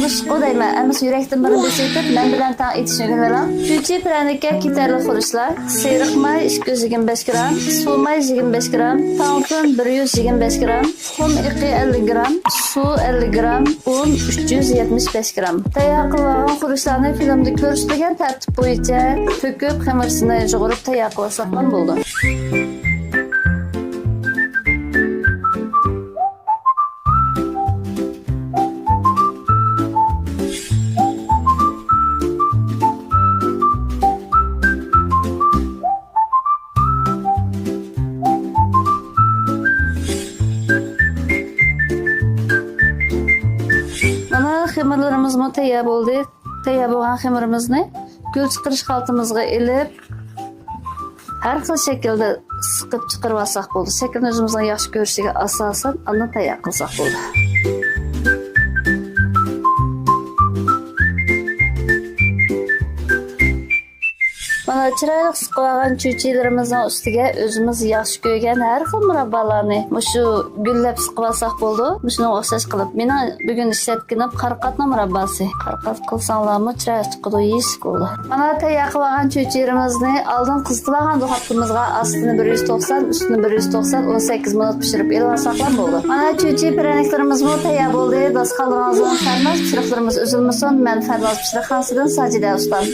Buluşqu deyman, emas yurakdan birini besaytib, men bilan tang etishni o'rganalang. Chuchi pranikka ketarli xurishlar: seriq may 225 gram, suv may 25 gram, tangtun 125 gram, xum iqi 50 gram, suv 50 gram, un 375 gram. Tayyor qilgan xurishlarni filmda ko'rsatilgan tartib bo'yicha to'kib, xamirsini yig'irib tayyor qilsak ham bo'ldi. Xemirlarimiz tayyor bo'ldi. Tayyor bo'lgan xemirimizni gul chiqarish xaltamizga ilib, har xil shaklda siqib chiqarib olsak bo'ldi. Shaklni o'zimizning yaxshi ko'rishiga asosan uni tayyor qilsak bo'ldi. Mana chiroyli siqib olgan chuchilarimizning ustiga o'zimiz yaxshi ko'rgan har xil murabbalarni mushu gullab siqib olsak bo'ldi. Shuni o'xshash qilib, meni bugun ishlatganim qarqatning murabbasi. Qarqat qilsanglarmi chiroyli chiqadi, yeyish bo'ldi. Mana tayyor qilgan chuchilarimizni oldin qizitib olgan duxovkamizga ostini 190, ustini 190 18 minut pishirib olsak ham bo'ldi. Mana chuchi praniklarimiz tayyor bo'ldi. Dasxonimizdan farmaz pishiriqlarimiz uzilmasin. Men farmaz pishiriqxonasidan Sajida ustam.